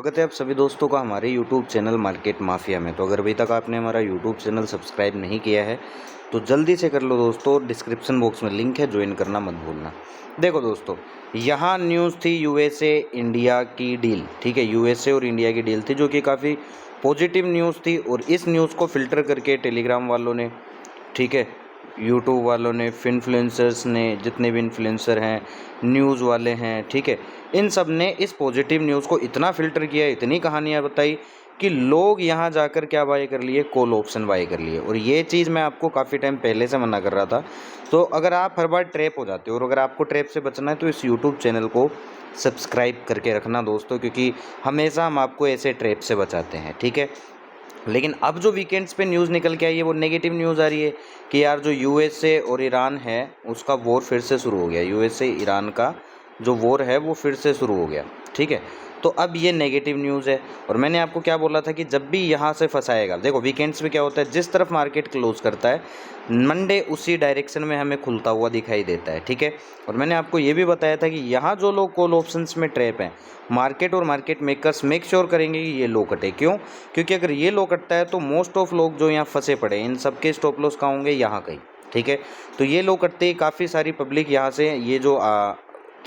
स्वागत है आप सभी दोस्तों का हमारे YouTube चैनल मार्केट माफिया में। तो अगर अभी तक आपने हमारा YouTube चैनल सब्सक्राइब नहीं किया है तो जल्दी से कर लो दोस्तों, डिस्क्रिप्शन बॉक्स में लिंक है, ज्वाइन करना मत भूलना। देखो दोस्तों, यहाँ न्यूज़ थी यूएसए इंडिया की डील, ठीक है। यूएसए और इंडिया की डील थी जो कि काफ़ी पॉजिटिव न्यूज़ थी, और इस न्यूज़ को फिल्टर करके टेलीग्राम वालों ने, ठीक है, यूट्यूब वालों ने, इन्फ्लुएंसर्स ने, जितने भी इन्फ्लुएंसर हैं, न्यूज़ वाले हैं, ठीक है, इन सब ने इस पॉजिटिव न्यूज़ को इतना फ़िल्टर किया, इतनी कहानियाँ बताई कि लोग यहाँ जाकर क्या बाय कर लिए, कॉल ऑप्शन बाय कर लिए। और ये चीज़ मैं आपको काफ़ी टाइम पहले से मना कर रहा था। तो अगर आप हर बार ट्रैप हो जाते हो और अगर आपको ट्रैप से बचना है तो इस यूट्यूब चैनल को सब्सक्राइब करके रखना दोस्तों, क्योंकि हमेशा हम आपको ऐसे ट्रैप से बचाते हैं, ठीक है। लेकिन अब जो वीकेंड्स पे न्यूज़ निकल के आई है वो नेगेटिव न्यूज़ आ रही है कि यार जो यूएसए और ईरान है उसका वॉर फिर से शुरू हो गया। यूएसए ईरान का जो वॉर है वो फिर से शुरू हो गया, ठीक है। तो अब ये नेगेटिव न्यूज़ है, और मैंने आपको क्या बोला था कि जब भी यहाँ से फंसाएगा, देखो वीकेंड्स में क्या होता है, जिस तरफ मार्केट क्लोज करता है मंडे उसी डायरेक्शन में हमें खुलता हुआ दिखाई देता है, ठीक है। और मैंने आपको ये भी बताया था कि यहाँ जो लोग कॉल ऑप्शंस में ट्रैप हैं, मार्केट और मार्केट मेकर्स मेक श्योर करेंगे कि ये लो कटे। क्यों? क्योंकि अगर ये लो कटता है तो मोस्ट ऑफ लोग जो यहाँ फंसे पड़े इन सबके स्टॉप लॉस कहाँ होंगे, यहाँ कहीं, ठीक है। तो ये लो कटते ही काफ़ी सारी पब्लिक यहाँ से, ये जो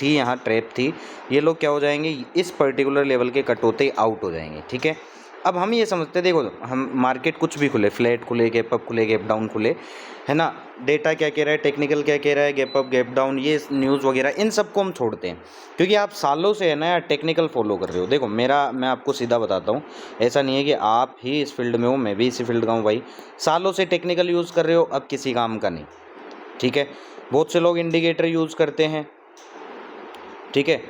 थी यहाँ ट्रैप थी, ये लोग क्या हो जाएंगे, इस पर्टिकुलर लेवल के कट होते ही आउट हो जाएंगे, ठीक है। अब हम ये समझते, देखो हम मार्केट कुछ भी खुले, फ्लैट खुले, गैप अप खुले, गैप डाउन खुले, है ना, डेटा क्या कह रहा है, टेक्निकल क्या कह रहा है, गैप अप गैप डाउन, ये न्यूज़ वगैरह इन सबको हम छोड़ते हैं, क्योंकि आप सालों से है ना यार टेक्निकल फॉलो कर रहे हो। देखो मैं आपको सीधा बताता हूँ, ऐसा नहीं है कि आप ही इस फील्ड में हो, मैं भी इसी फील्ड का हूँ भाई। सालों से टेक्निकल यूज़ कर रहे हो, अब किसी काम का नहीं, ठीक है। बहुत से लोग इंडिकेटर यूज़ करते हैं, ठीक है,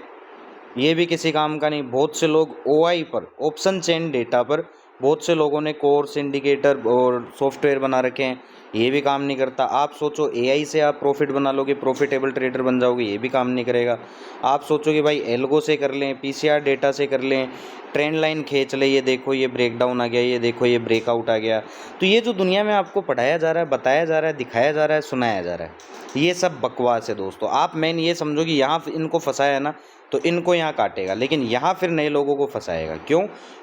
ये भी किसी काम का नहीं। बहुत से लोग ओआई पर, ऑप्शन चेन डेटा पर, बहुत से लोगों ने कोर्स, इंडिकेटर और सॉफ्टवेयर बना रखे हैं, ये भी काम नहीं करता। आप सोचो एआई से आप प्रॉफिट बना लोगे, प्रॉफिटेबल ट्रेडर बन जाओगे, ये भी काम नहीं करेगा। आप सोचो कि भाई एल्गो से कर लें, पीसीआर डेटा से कर लें, ट्रेंड लाइन खींच ले, ये देखो ये ब्रेकडाउन आ गया, ये देखो ये ब्रेकआउट आ गया। तो ये जो दुनिया में आपको पढ़ाया जा रहा है, बताया जा रहा है, दिखाया जा रहा है, सुनाया जा रहा है, ये सब बकवास है दोस्तों। आप मेन ये समझो कि यहाँ इनको फंसाया है ना, तो इनको यहाँ काटेगा, लेकिन यहाँ फिर नए लोगों को फंसाएगा। क्यों?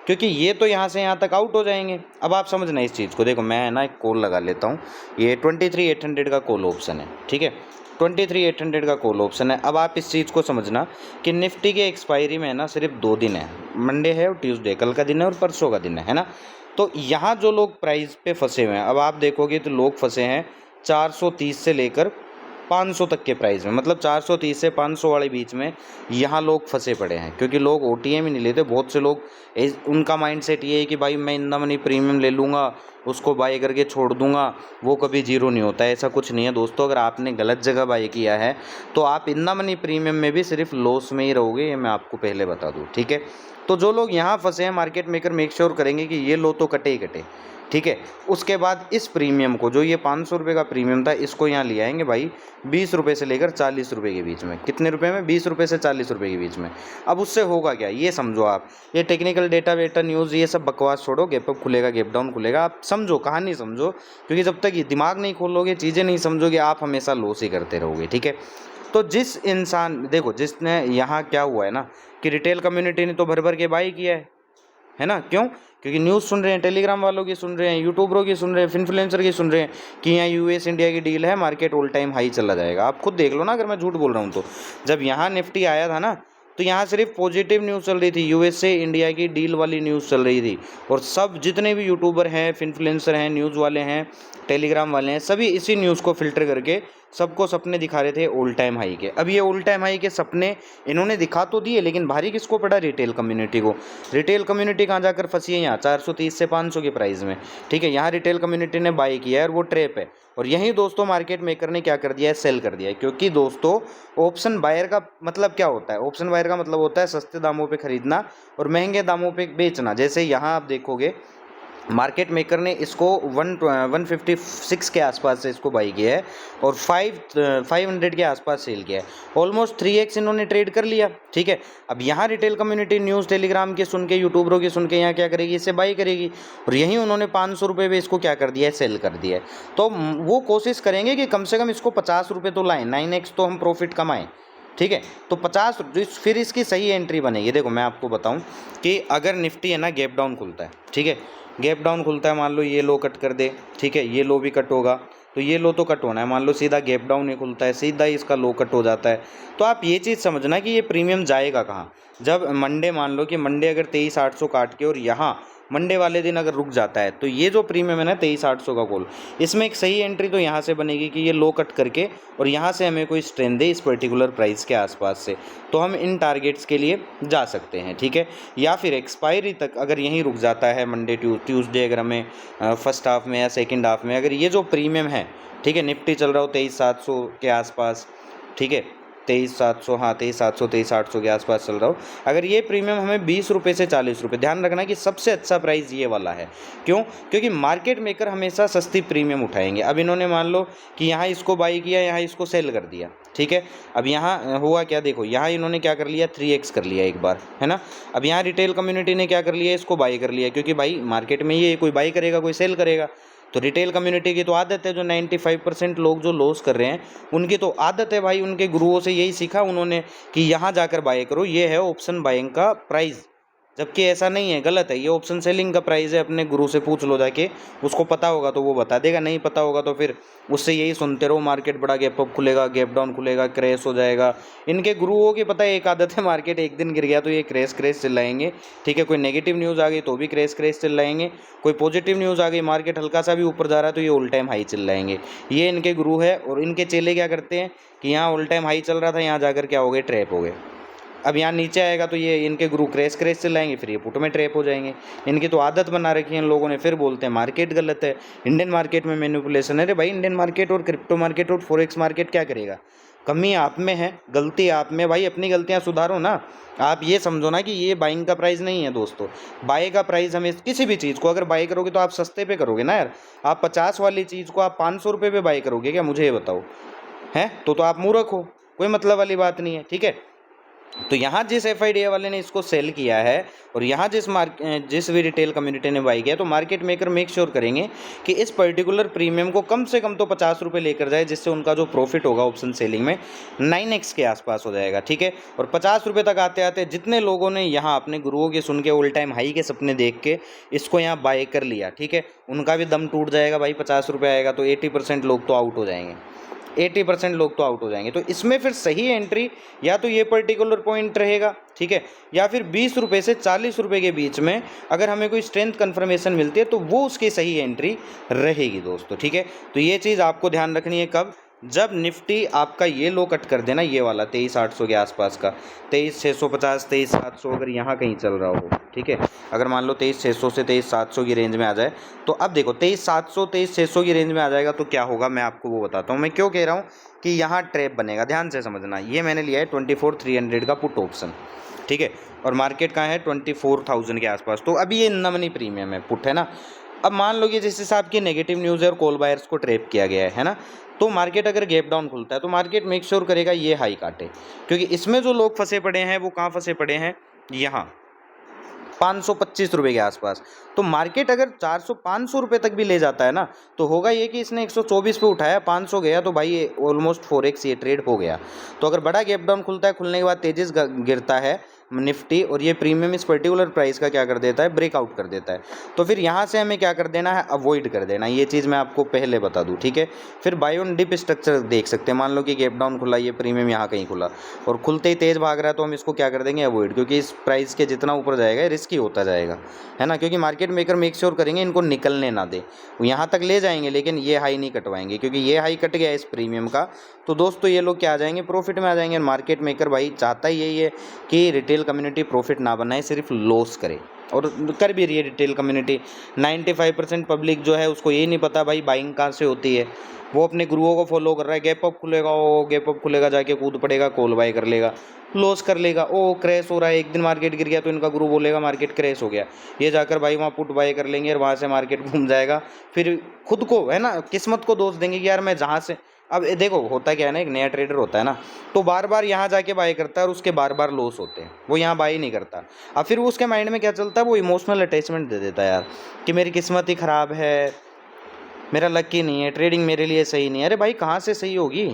क्योंकि ये तो यहाँ से यहाँ तक आउट हो जाएंगे। अब आप समझना इस चीज़ को, देखो मैं ना एक कॉल लगा लेता हूँ, ये 23,800 का कॉल ऑप्शन है, ठीक है, 23,800 का कॉल ऑप्शन है। अब आप इस चीज़ को समझना कि निफ्टी के एक्सपायरी में है ना सिर्फ 2 दिन है, मंडे है और ट्यूसडे, कल का दिन है और परसों का दिन है ना। तो यहाँ जो लोग प्राइस पे फंसे हुए हैं, अब आप देखोगे तो लोग फंसे हैं 430 से लेकर 500 तक के प्राइस में, मतलब 430 से 500 वाले बीच में यहाँ लोग फंसे पड़े हैं, क्योंकि लोग ओटीएम ही नहीं लेते। बहुत से लोग उनका माइंडसेट ये है कि भाई मैं इन द मनी प्रीमियम ले लूँगा, उसको बाय करके छोड़ दूंगा, वो कभी जीरो नहीं होता है। ऐसा कुछ नहीं है दोस्तों। अगर आपने गलत जगह बाय किया है तो आप इन द मनी प्रीमियम में भी सिर्फ लॉस में ही रहोगे, ये मैं आपको पहले बता दूँ, ठीक है। तो जो लोग यहाँ फंसे हैं, मार्केट मेकर मेक श्योर करेंगे कि ये लो तो कटे ही कटे, ठीक है। उसके बाद इस प्रीमियम को, जो ये 500 रुपये का प्रीमियम था, इसको यहाँ ले आएंगे भाई 20 रुपये से लेकर 40 रुपये के बीच में। कितने रुपए में? 20 रुपये से 40 रुपये के बीच में। अब उससे होगा क्या, ये समझो आप। ये टेक्निकल डेटा वेटा न्यूज़ ये सब बकवास छोड़ो, गैप अप खुलेगा, गैप डाउन खुलेगा, आप समझो, कहानी समझो, क्योंकि जब तक ये दिमाग नहीं खोलोगे, चीज़ें नहीं समझोगे, आप हमेशा लॉस ही करते रहोगे, ठीक है। तो जिस इंसान, देखो जिसने यहाँ क्या हुआ है ना कि रिटेल कम्युनिटी ने तो भर भर के बाई किया है ना। क्यों? क्योंकि न्यूज़ सुन रहे हैं, टेलीग्राम वालों की सुन रहे हैं, यूट्यूबरों की सुन रहे हैं, इन्फ्लुएंसर की सुन रहे हैं कि यहाँ यूएस इंडिया की डील है, मार्केट ऑल टाइम हाई चला जाएगा। आप खुद देख लो ना, अगर मैं झूठ बोल रहा हूँ तो। जब यहाँ निफ्टी आया था ना, तो यहाँ सिर्फ पॉजिटिव न्यूज़ चल रही थी, यूएसए इंडिया की डील वाली न्यूज़ चल रही थी, और सब जितने भी यूट्यूबर हैं, इन्फ्लुएंसर हैं, न्यूज़ वाले हैं, टेलीग्राम वाले हैं, सभी इसी न्यूज़ को फिल्टर करके सबको सपने दिखा रहे थे ऑल टाइम हाई के। अब ये ऑल टाइम हाई के सपने इन्होंने दिखा तो दिए, लेकिन भारी किसको पड़ा? रिटेल कम्युनिटी को। रिटेल कम्युनिटी कहाँ जाकर फंसी है? यहाँ 430 से 500 के प्राइस में, ठीक है। यहाँ रिटेल कम्युनिटी ने बाई किया है और वो ट्रैप है। और यही दोस्तों मार्केट मेकर ने क्या कर दिया है? सेल कर दिया है। क्योंकि दोस्तों ऑप्शन बायर का मतलब क्या होता है? ऑप्शन बायर का मतलब होता है सस्ते दामों पे खरीदना और महंगे दामों पे बेचना। जैसे यहाँ आप देखोगे मार्केट मेकर ने इसको 156 के आसपास से इसको बाई किया है और 500 के आसपास सेल किया है। ऑलमोस्ट 3x इन्होंने ट्रेड कर लिया, ठीक है। अब यहाँ रिटेल कम्युनिटी न्यूज़ टेलीग्राम के सुन के, यूट्यूबरों की सुन के यहाँ क्या करेगी? इसे बाई करेगी, और यहीं उन्होंने 500 रुपये पे इसको क्या कर दिया है? सेल कर दिया है। तो वो कोशिश करेंगे कि कम से कम इसको 50 रुपये तो लाएँ, 9x तो हम प्रॉफिट कमाएँ, ठीक है। तो 50 फिर इसकी सही एंट्री बनेगी। देखो मैं आपको बताऊं कि अगर निफ्टी है ना गैप डाउन खुलता है, ठीक है, गैप डाउन खुलता है, मान लो ये लो कट कर दे, ठीक है, ये लो भी कट होगा, तो ये लो तो कट होना है, मान लो सीधा गैप डाउन ही खुलता है, सीधा ही इसका लो कट हो जाता है, तो आप ये चीज़ समझना कि ये प्रीमियम जाएगा कहाँ। जब मंडे, मान लो कि मंडे अगर 23,800 काट के और यहाँ मंडे वाले दिन अगर रुक जाता है, तो ये जो प्रीमियम है ना 23,800 का कॉल, इसमें एक सही एंट्री तो यहाँ से बनेगी कि ये लो कट करके और यहाँ से हमें कोई स्ट्रेंथ दे इस पर्टिकुलर प्राइस के आसपास से, तो हम इन टारगेट्स के लिए जा सकते हैं, ठीक है। या फिर एक्सपायरी तक अगर यहीं रुक जाता है मंडे ट्यूसडे, अगर हमें फर्स्ट हाफ में या सेकेंड हाफ में अगर ये जो प्रीमियम है, ठीक है, निफ्टी चल रहा हो 23,700 के आसपास, ठीक है, 23,700, हाँ 23,700 23,800 के आसपास चल रहा हो, अगर ये प्रीमियम हमें 20 रुपये से 40 रुपये, ध्यान रखना कि सबसे अच्छा प्राइस ये वाला है। क्यों? क्योंकि मार्केट मेकर हमेशा सस्ती प्रीमियम उठाएंगे। अब इन्होंने मान लो कि यहाँ इसको बाई किया, यहाँ इसको सेल कर दिया, ठीक है, अब यहाँ हुआ क्या, देखो यहाँ इन्होंने क्या कर लिया, 3x कर लिया एक बार, है ना। अब यहाँ रिटेल कम्युनिटी ने क्या कर लिया, इसको बाई कर लिया, क्योंकि भाई मार्केट में ये कोई बाई करेगा कोई सेल करेगा, तो रिटेल कम्युनिटी की तो आदत है, जो 95% लोग जो लॉस कर रहे हैं उनकी तो आदत है भाई, उनके गुरुओं से यही सीखा उन्होंने कि यहाँ जाकर बाय करो, ये है ऑप्शन बाइंग का प्राइस, जबकि ऐसा नहीं है, गलत है, ये ऑप्शन सेलिंग का प्राइस है। अपने गुरु से पूछ लो जाके, उसको पता होगा तो वो बता देगा, नहीं पता होगा तो फिर उससे यही सुनते रहो, मार्केट बड़ा गैप अप खुलेगा, गैप डाउन खुलेगा, क्रैश हो जाएगा। इनके गुरुओं की पता है एक आदत है, मार्केट एक दिन गिर गया तो ये क्रैश क्रैश चिल्लाएंगे, ठीक है, कोई नेगेटिव न्यूज़ आ गई तो भी क्रैश क्रैश चिल्लाएंगे, कोई पॉजिटिव न्यूज़ आ गई, मार्केट हल्का सा भी ऊपर जा रहा है तो ये ऑल टाइम हाई चिल्लाएंगे। ये इनके गुरु है। और इनके चेले क्या करते हैं कि यहाँ ऑल टाइम हाई चल रहा था, यहाँ जाकर क्या हो गए, ट्रैप हो गए। अब यहाँ नीचे आएगा तो ये इनके गुरु क्रैश क्रैश चिल्लाएंगे, फिर ये पुट में ट्रैप हो जाएंगे। इनकी तो आदत बना रखी है इन लोगों ने, फिर बोलते हैं मार्केट गलत है, इंडियन मार्केट में मैनिपुलेशन है। अरे भाई, इंडियन मार्केट और क्रिप्टो मार्केट और फॉरेक्स मार्केट क्या करेगा? कमी आप में है, गलती आप में, भाई अपनी गलतियाँ सुधारो ना। आप ये समझो ना कि ये बाइंग का प्राइस नहीं है दोस्तों। बाई का प्राइस हमें किसी भी चीज़ को अगर बाई करोगे तो आप सस्ते पे करोगे ना यार। आप 50 वाली चीज़ को आप 500 रुपये पे बाई करोगे क्या? मुझे ये बताओ, हैं? तो आप मूर्ख हो, कोई मतलब वाली बात नहीं है, ठीक है। तो यहाँ जिस FIDA वाले ने इसको सेल किया है और यहाँ जिस भी रिटेल कम्युनिटी ने बाई किया, तो मार्केट मेकर मेक श्योर करेंगे कि इस पर्टिकुलर प्रीमियम को कम से कम तो 50 रुपये लेकर जाए, जिससे उनका जो प्रॉफिट होगा ऑप्शन सेलिंग में 9x के आसपास हो जाएगा, ठीक है। और 50 रुपये तक आते आते जितने लोगों ने यहाँ अपने गुरुओं के सुन के ऑल टाइम हाई के सपने देख के इसको यहाँ बाय कर लिया, ठीक है, उनका भी दम टूट जाएगा भाई। 50 रुपये आएगा तो 80% लोग तो आउट हो जाएंगे, 80% लोग तो आउट हो जाएंगे। तो इसमें फिर सही एंट्री या तो ये पर्टिकुलर पॉइंट रहेगा, ठीक है, या फिर 20 रुपये से 40 रुपये के बीच में अगर हमें कोई स्ट्रेंथ कन्फर्मेशन मिलती है तो वो उसकी सही एंट्री रहेगी दोस्तों, ठीक है। तो ये चीज़ आपको ध्यान रखनी है, कब? जब निफ्टी आपका ये लो कट कर देना, ये वाला 23,800 के आसपास का, 23,650 23,700 अगर यहाँ कहीं चल रहा हो, ठीक है, अगर मान लो 23,600 से 23,700 की रेंज में आ जाए, तो अब देखो 23,700 23,600 की रेंज में आ जाएगा तो क्या होगा मैं आपको वो बताता हूँ। मैं क्यों कह रहा हूँ कि यहाँ ट्रैप बनेगा, ध्यान से समझना। ये मैंने लिया है 24,300 का पुट ऑप्शन, ठीक है, और मार्केट कहाँ है 24,000 के आसपास, तो अभी ये नमनी प्रीमियम है, पुट है ना। अब मान लो कि जिस हिसाब की नेगेटिव न्यूज़ है और कॉल बायर्स को ट्रैप किया गया है ना, तो मार्केट अगर गैप डाउन खुलता है तो मार्केट मेक श्योर करेगा ये हाई काटे, क्योंकि इसमें जो लोग फंसे पड़े हैं वो कहाँ फंसे पड़े हैं, यहाँ 525 रुपये के आसपास। तो मार्केट अगर 400-500 रुपये तक भी ले जाता है ना, तो होगा ये कि इसने 124 पे उठाया, 500 गया, तो भाई ये ऑलमोस्ट 4x ये ट्रेड हो गया। तो अगर बड़ा गैप डाउन खुलता है, खुलने के बाद तेजी गिरता है निफ्टी और ये प्रीमियम इस पर्टिकुलर प्राइस का क्या कर देता है, ब्रेकआउट कर देता है, तो फिर यहाँ से हमें क्या कर देना है, अवॉइड कर देना है। ये चीज़ मैं आपको पहले बता दूँ, ठीक है। फिर बाय ऑन डिप स्ट्रक्चर देख सकते हैं, मान लो कि गैप डाउन खुला, ये प्रीमियम यहाँ कहीं खुला और खुलते ही तेज़ भाग रहा है, तो हम इसको क्या कर देंगे, अवॉइड, क्योंकि इस प्राइस के जितना ऊपर जाएगा रिस्की होता जाएगा, है ना। क्योंकि मार्केट मेकर मेक श्योर करेंगे इनको निकलने ना दे, यहाँ तक ले जाएंगे लेकिन ये हाई नहीं कटवाएंगे, क्योंकि ये हाई कट गया इस प्रीमियम का, तो दोस्तों ये लोग क्या आ जाएंगे, प्रॉफिट में आ जाएंगे। मार्केट मेकर भाई चाहता ही यही है कि रिटेल कम्युनिटी प्रॉफिट ना बनाए, सिर्फ लॉस करे, और कर भी रही है रिटेल कम्युनिटी। 95% पब्लिक जो है उसको ये नहीं पता भाई बाइंग कहाँ से होती है, वो अपने गुरुओं को फॉलो कर रहा है। गैप अप खुलेगा, ओ गैप अप खुलेगा, जाके कूद पड़ेगा, कॉल बाय कर लेगा, लॉस कर लेगा। ओ क्रैश हो रहा है, एक दिन मार्केट गिर गया तो इनका गुरु बोलेगा मार्केट क्रैश हो गया, ये जाकर भाई वहाँ पुट बाय कर लेंगे और वहाँ से मार्केट घूम जाएगा। फिर खुद को, है ना, किस्मत को दोष देंगे कि यार मैं जहाँ से, अब देखो होता क्या है ना, एक नया ट्रेडर होता है ना, तो बार बार यहाँ जाके बाय करता है और उसके बार बार लॉस होते हैं, वो यहाँ बाय नहीं करता। अब फिर वो उसके माइंड में क्या चलता है, वो इमोशनल अटैचमेंट दे देता है यार, कि मेरी किस्मत ही ख़राब है, मेरा लक ही नहीं है, ट्रेडिंग मेरे लिए सही नहीं है। अरे भाई कहाँ से सही होगी,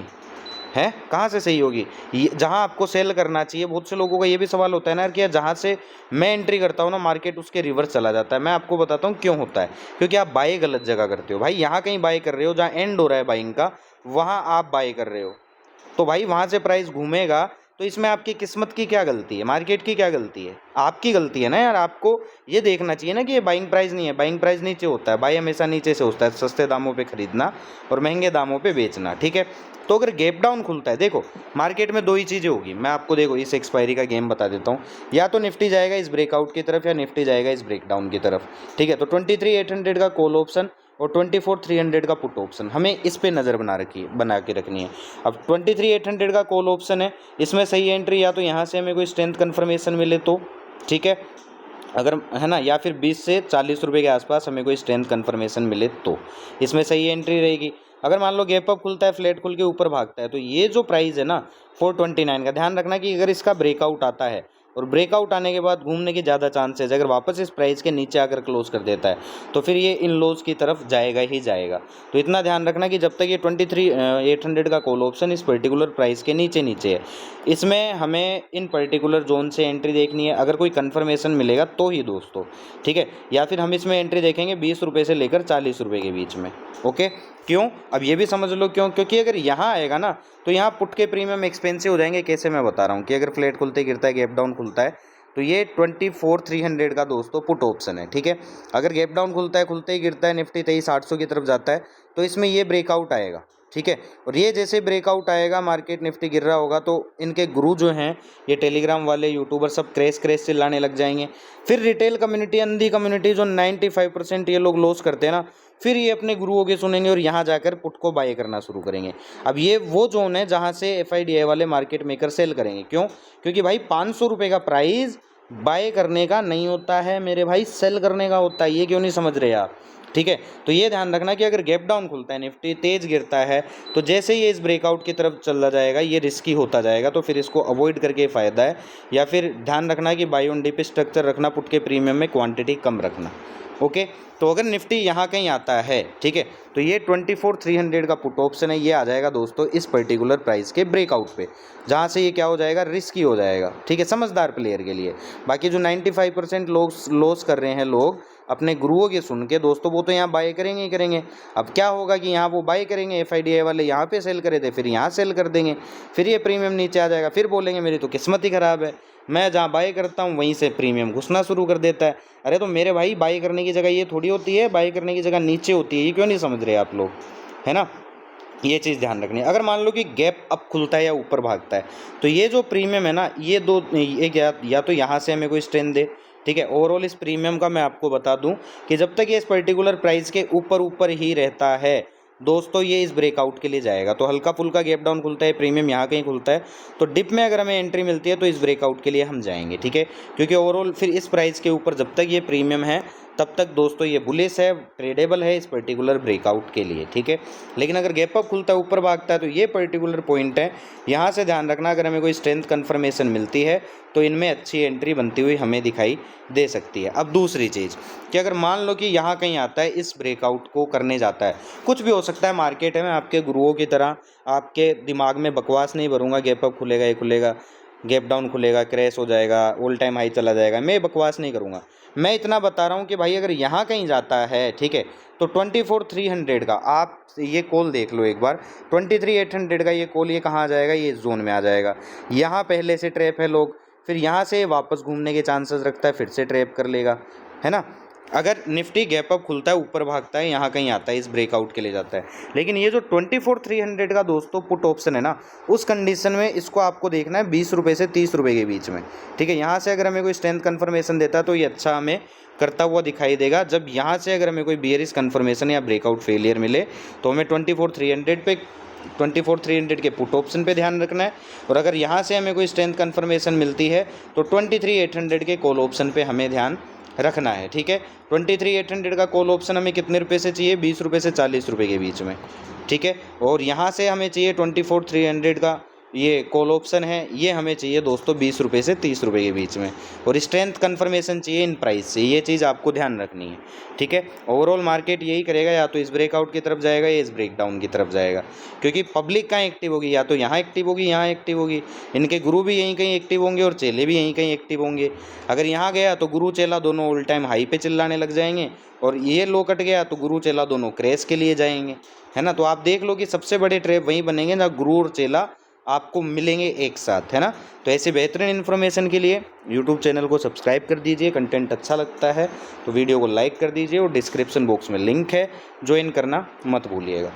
है, कहाँ से सही होगी? जहाँ आपको सेल करना चाहिए, बहुत से लोगों का ये भी सवाल होता है ना यार कि यार जहाँ से मैं एंट्री करता हूँ ना मार्केट उसके रिवर्स चला जाता है। मैं आपको बताता हूँ क्यों होता है, क्योंकि आप बाई गलत जगह करते हो भाई। यहाँ कहीं बाई कर रहे हो जहाँ एंड हो रहा है बाइंग का, वहाँ आप बाई कर रहे हो, तो भाई वहाँ से प्राइस घूमेगा। तो इसमें आपकी किस्मत की क्या गलती है, मार्केट की क्या गलती है? आपकी गलती है ना यार। आपको ये देखना चाहिए ना कि ये बाइंग प्राइस नहीं है, बाइंग प्राइस नीचे होता है, बाई हमेशा नीचे से होता है, सस्ते दामों पे खरीदना और महंगे दामों पे बेचना, ठीक है। तो अगर गैप डाउन खुलता है, देखो मार्केट में दो ही चीज़ें होगी, मैं आपको देखो इस एक्सपायरी का गेम बता देता हूँ। या तो निफ्टी जाएगा इस ब्रेकआउट की तरफ या निफ्टी जाएगा इस ब्रेकडाउन की तरफ, ठीक है। तो 23,800 का कॉल ऑप्शन और 24,300 का पुट ऑप्शन, हमें इस पे नज़र बना के रखनी है। अब 23,800 का कॉल ऑप्शन है, इसमें सही एंट्री या तो यहाँ से हमें कोई स्ट्रेंथ कन्फर्मेशन मिले तो, ठीक है, अगर है ना, या फिर 20 से 40 रुपये के आसपास हमें कोई स्ट्रेंथ कन्फर्मेशन मिले तो इसमें सही एंट्री रहेगी। अगर मान लो गैप अप खुलता है, फ्लैट खुल के ऊपर भागता है, तो ये जो प्राइस है ना 429 का, ध्यान रखना कि अगर इसका ब्रेकआउट आता है और ब्रेकआउट आने के बाद घूमने की ज़्यादा चांसेस, अगर वापस इस प्राइस के नीचे आकर क्लोज कर देता है तो फिर ये इन लोज की तरफ जाएगा ही जाएगा। तो इतना ध्यान रखना कि जब तक ये 23,800 का कॉल ऑप्शन इस पर्टिकुलर प्राइस के नीचे नीचे है, इसमें हमें इन पर्टिकुलर जोन से एंट्री देखनी है। अगर कोई कन्फर्मेशन मिलेगा तो ही दोस्तों, ठीक है, या फिर हम इसमें एंट्री देखेंगे 20 रुपये से लेकर 40 रुपये के बीच में। ओके, क्यों? अब ये भी समझ लो क्यों, क्योंकि अगर यहाँ आएगा ना तो यहाँ पुट के प्रीमियम एक्सपेंसिव हो जाएंगे। कैसे, मैं बता रहा हूँ कि अगर फ्लैट खुलते गिरता है, गैप डाउन खुलता है, तो ये 24,300 का दोस्तों पुट ऑप्शन है, ठीक है। अगर गैप डाउन खुलता है, खुलते ही गिरता है, निफ्टी 23,800 की तरफ जाता है, तो इसमें ये ब्रेकआउट आएगा, ठीक है। और ये जैसे ब्रेकआउट आएगा, मार्केट निफ्टी गिर रहा होगा, तो इनके गुरु जो हैं ये टेलीग्राम वाले यूट्यूबर सब क्रेश क्रेश चिल्लाने लग जाएंगे। फिर रिटेल कम्युनिटी, अंधी कम्युनिटी जो 95% ये लोग लॉस करते हैं ना, फिर ये अपने गुरुओं के सुनेंगे और यहाँ जाकर पुट को बाय करना शुरू करेंगे। अब ये वो जोन है जहाँ से FIDI वाले मार्केट मेकर सेल करेंगे। क्यों? क्योंकि भाई 500 रुपये का प्राइस बाय करने का नहीं होता है मेरे भाई, सेल करने का होता है। ये क्यों नहीं समझ रहे आप? ठीक है, तो ये ध्यान रखना कि अगर गैप डाउन खुलता है, निफ्टी तेज गिरता है, तो जैसे ये इस ब्रेकआउट की तरफ चला जाएगा, ये रिस्की होता जाएगा, तो फिर इसको अवॉइड करके फ़ायदा है। या फिर ध्यान रखना कि बाय ऑन डिप स्ट्रक्चर रखना, पुट के प्रीमियम में क्वांटिटी कम रखना। ओके, तो अगर निफ्टी यहाँ कहीं आता है, ठीक है, तो ये 24,300 का पुट ऑप्शन है, ये आ जाएगा दोस्तों इस पर्टिकुलर प्राइस के ब्रेकआउट पे, जहाँ से ये क्या हो जाएगा, रिस्की हो जाएगा, ठीक है, समझदार प्लेयर के लिए। बाकी जो 95% लोग लॉस कर रहे हैं लोग अपने गुरुओं के सुन के दोस्तों, वो तो यहाँ बाय करेंगे ही करेंगे। अब क्या होगा कि यहाँ वो बाय करेंगे, FIDI वाले यहाँ पे सेल करे थे, फिर यहाँ सेल कर देंगे, फिर ये प्रीमियम नीचे आ जाएगा, फिर बोलेंगे मेरी तो किस्मत ही ख़राब है, मैं जहाँ बाय करता हूँ वहीं से प्रीमियम घुसना शुरू कर देता है। अरे तो मेरे भाई, बाय करने की जगह ये थोड़ी होती है, बाय करने की जगह नीचे होती है। ये क्यों नहीं समझ रहे आप लोग, है ना? ये चीज़ ध्यान रखनी है। अगर मान लो कि गैप अप खुलता है या ऊपर भागता है, तो ये जो प्रीमियम है ना, ये दो, एक या तो यहाँ से हमें कोई स्ट्रेंथ दे, ठीक है। ओवरऑल इस प्रीमियम का मैं आपको बता दूं कि जब तक ये इस पर्टिकुलर प्राइस के ऊपर ऊपर ही रहता है दोस्तों, ये इस ब्रेकआउट के लिए जाएगा। तो हल्का फुल्का गैप डाउन खुलता है, प्रीमियम यहाँ कहीं खुलता है, तो डिप में अगर हमें एंट्री मिलती है तो इस ब्रेकआउट के लिए हम जाएंगे, ठीक है। क्योंकि ओवरऑल फिर इस प्राइस के ऊपर जब तक ये प्रीमियम है तब तक दोस्तों ये बुलिश है, ट्रेडेबल है इस पर्टिकुलर ब्रेकआउट के लिए, ठीक है। लेकिन अगर गैप अप खुलता है, ऊपर भागता है, तो ये पर्टिकुलर पॉइंट है, यहाँ से ध्यान रखना। अगर हमें कोई स्ट्रेंथ कन्फर्मेशन मिलती है तो इनमें अच्छी एंट्री बनती हुई हमें दिखाई दे सकती है। अब दूसरी चीज़ कि अगर मान लो कि यहाँ कहीं आता है, इस ब्रेकआउट को करने जाता है, कुछ भी हो सकता है मार्केट है, मैं आपके गुरुओं की तरह आपके दिमाग में बकवास नहीं भरूंगा, गैप अप खुलेगा, ये खुलेगा, गैप डाउन खुलेगा, क्रैश हो जाएगा, ऑल टाइम हाई चला जाएगा, मैं बकवास नहीं करूँगा। मैं इतना बता रहा हूँ कि भाई अगर यहाँ कहीं जाता है, ठीक है, तो 24,300 का आप ये कॉल देख लो एक बार, 23,800 का ये कॉल, ये कहाँ आ जाएगा, ये जोन में आ जाएगा। यहाँ पहले से ट्रैप है लोग, फिर यहाँ से वापस घूमने के चांसेस रखता है, फिर से ट्रैप कर लेगा, है ना। अगर निफ्टी गैप अप खुलता है, ऊपर भागता है, यहाँ कहीं आता है, इस ब्रेकआउट के लिए जाता है। लेकिन ये जो 24,300 का दोस्तों पुट ऑप्शन है ना, उस कंडीशन में इसको आपको देखना है 20 रुपये से 30 रुपये के बीच में, ठीक है। यहाँ से अगर हमें कोई स्ट्रेंथ कन्फर्मेशन देता है तो ये अच्छा हमें करता हुआ दिखाई देगा। जब यहाँ से अगर हमें कोई बेयरिश कन्फर्मेशन या ब्रेकआउट फेलियर मिले तो हमें 24,300 के पुट ऑप्शन पे ध्यान रखना है। और अगर यहाँ से हमें कोई स्ट्रेंथ कन्फर्मेशन मिलती है तो 23,800 के कॉल ऑप्शन पे हमें ध्यान रखना है, ठीक है। 23,800 का कॉल ऑप्शन हमें कितने रुपए से चाहिए, 20 रुपये से 40 रुपये के बीच में, ठीक है। और यहाँ से हमें चाहिए 24,300 का ये कॉल ऑप्शन है, ये हमें चाहिए दोस्तों 20 रुपये से 30 रुपये के बीच में, और स्ट्रेंथ कन्फर्मेशन चाहिए इन प्राइस से। ये चीज़ आपको ध्यान रखनी है, ठीक है। ओवरऑल मार्केट यही करेगा, या तो इस ब्रेकआउट की तरफ जाएगा या इस ब्रेकडाउन की तरफ जाएगा, क्योंकि पब्लिक कहाँ एक्टिव होगी, या तो यहाँ एक्टिव होगी, यहाँ एक्टिव होगी। इनके गुरु भी यहीं कहीं एक्टिव होंगे और चेले भी यहीं कहीं एक्टिव होंगे। अगर यहाँ गया तो गुरु चेला दोनों ऑल टाइम हाई पे चिल्लाने लग जाएंगे, और ये लो कट गया तो गुरु चेला दोनों क्रैश के लिए जाएंगे, है ना। तो आप देख लो कि सबसे बड़े ट्रैप वहीं बनेंगे जहाँ गुरु और चेला आपको मिलेंगे एक साथ, है ना। तो ऐसे बेहतरीन इन्फॉर्मेशन के लिए यूट्यूब चैनल को सब्सक्राइब कर दीजिए। कंटेंट अच्छा लगता है तो वीडियो को लाइक कर दीजिए, और डिस्क्रिप्शन बॉक्स में लिंक है, ज्वाइन करना मत भूलिएगा।